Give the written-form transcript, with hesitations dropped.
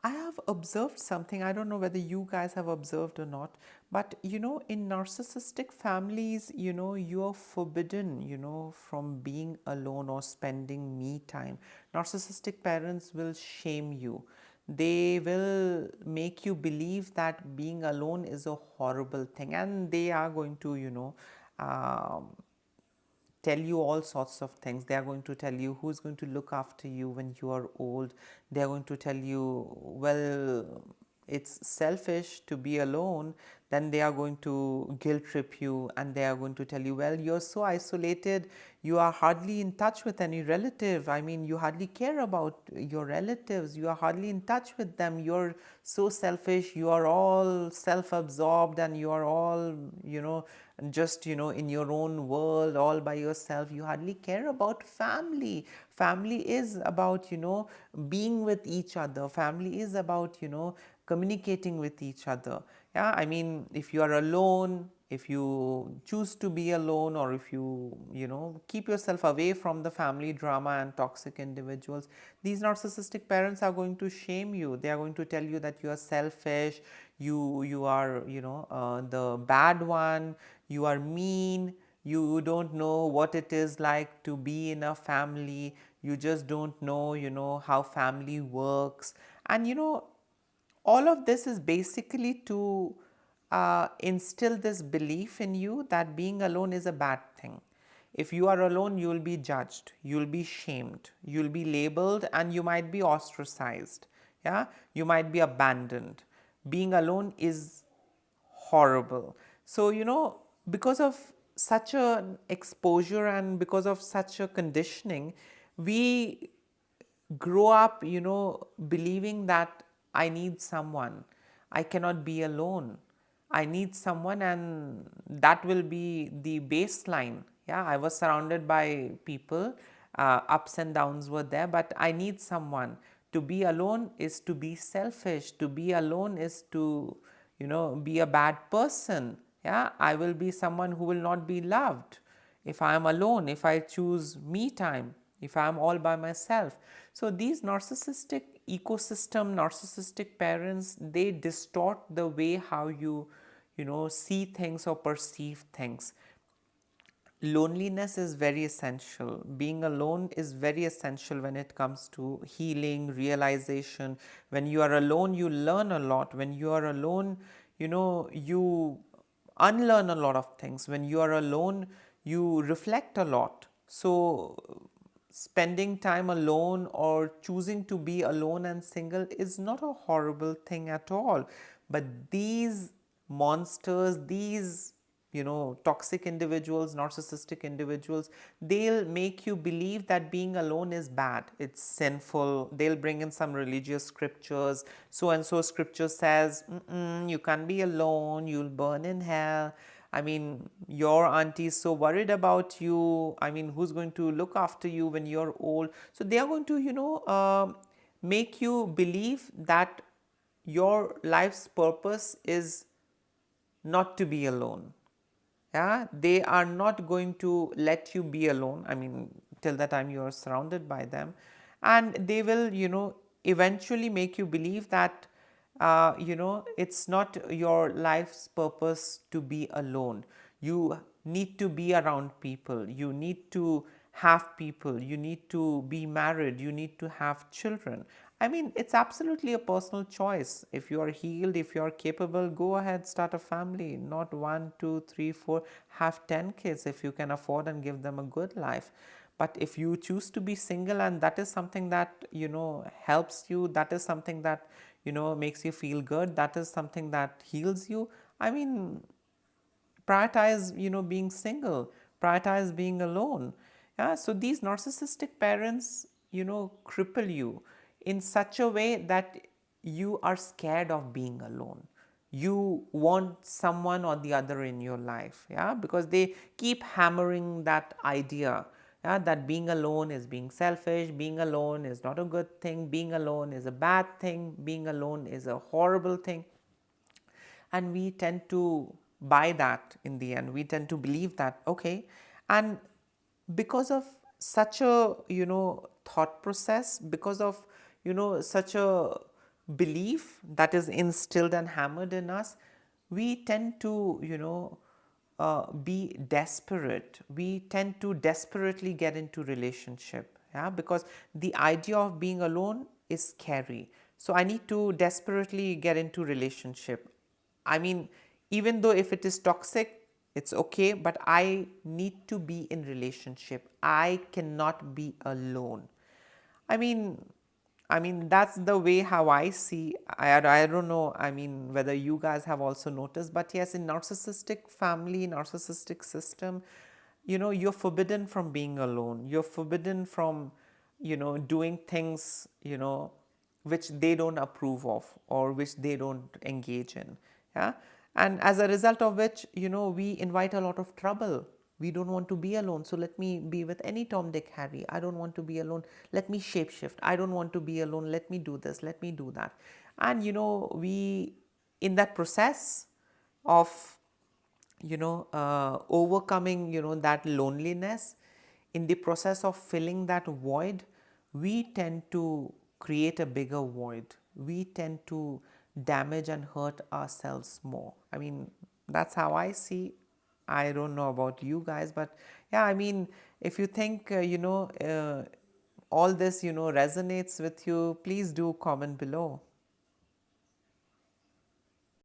I have observed something. I don't know whether you guys have observed or not, but in narcissistic families, you are forbidden, from being alone or spending me time. Narcissistic parents will shame you. They will make you believe that being alone is a horrible thing, and they are going to, um, tell you all sorts of things. They are going to tell you who's going to look after you when you are old. They are going to tell you, well, it's selfish to be alone. Then they are going to guilt trip you, and they are going to tell you, well, you're so isolated, you are hardly in touch with any relative. I mean, you hardly care about your relatives, you are hardly in touch with them, you're so selfish, you are all self absorbed, and you are all, just in your own world all by yourself. You hardly care about family. Family is about being with each other. Family is about communicating with each other. Yeah, I mean, if you are alone, if you choose to be alone, or if you keep yourself away from the family drama and toxic individuals, these narcissistic parents are going to shame you. They are going to tell you that you are selfish, you are the bad one, you are mean, you don't know what it is like to be in a family, you just don't know how family works. And all of this is basically to instill this belief in you that being alone is a bad thing. If you are alone, you will be judged, you will be shamed, you will be labeled, and you might be ostracized. Yeah, you might be abandoned. Being alone is horrible. So, because of such an exposure and because of such a conditioning, we grow up, believing that I need someone, I cannot be alone, I need someone, and that will be the baseline. Yeah, I was surrounded by people, ups and downs were there, but I need someone. To be alone is to be selfish, to be alone is to be a bad person. Yeah, I will be someone who will not be loved if I am alone, if I choose me time, if I am all by myself. So these narcissistic ecosystem, narcissistic parents, they distort the way how you see things or perceive things. Loneliness is very essential. Being alone is very essential when it comes to healing, realization. When you are alone, you learn a lot. When you are alone, you unlearn a lot of things. When you are alone, you reflect a lot. So, spending time alone or choosing to be alone and single is not a horrible thing at all. But these monsters, these toxic individuals, narcissistic individuals, they'll make you believe that being alone is bad, it's sinful. They'll bring in some religious scriptures. So and so scripture says, you can't be alone, you'll burn in hell. I mean, your auntie is so worried about you. I mean, who's going to look after you when you're old? So they are going to make you believe that your life's purpose is not to be alone. Yeah, they are not going to let you be alone. I mean, till the time you are surrounded by them, and they will eventually make you believe that it's not your life's purpose to be alone. You need to be around people, you need to have people, you need to be married, you need to have children. I mean, it's absolutely a personal choice. If you are healed, if you are capable, go ahead, start a family. Not 1, 2, 3, 4, have 10 kids if you can afford and give them a good life. But if you choose to be single and that is something that helps you, that is something that makes you feel good, that is something that heals you, I mean, prioritize being single, prioritize being alone. Yeah, so these narcissistic parents cripple you in such a way that you are scared of being alone. You want someone or the other in your life. Yeah, because they keep hammering that idea, yeah, that being alone is being selfish, being alone is not a good thing, being alone is a bad thing, being alone is a horrible thing. And we tend to buy that. In the end, we tend to believe that, okay. And because of such a thought process, because of such a belief that is instilled and hammered in us, we tend to, be desperate. We tend to desperately get into relationship, yeah, because the idea of being alone is scary. So I need to desperately get into relationship. I mean, even though if it is toxic, it's okay, but I need to be in relationship. I cannot be alone. I mean, that's the way how I see. I don't know. I mean, whether you guys have also noticed, but yes, in narcissistic family, narcissistic system, you're forbidden from being alone. You're forbidden from, doing things, which they don't approve of or which they don't engage in. Yeah, and as a result of which, we invite a lot of trouble. We don't want to be alone, so let me be with any Tom, Dick, Harry. I don't want to be alone, let me shapeshift. I don't want to be alone, let me do this, let me do that. And we, in that process of overcoming that loneliness, in the process of filling that void, we tend to create a bigger void. We tend to damage and hurt ourselves more. I mean, that's how I see. I don't know about you guys, but yeah, I mean, if you think all this resonates with you, please do comment below.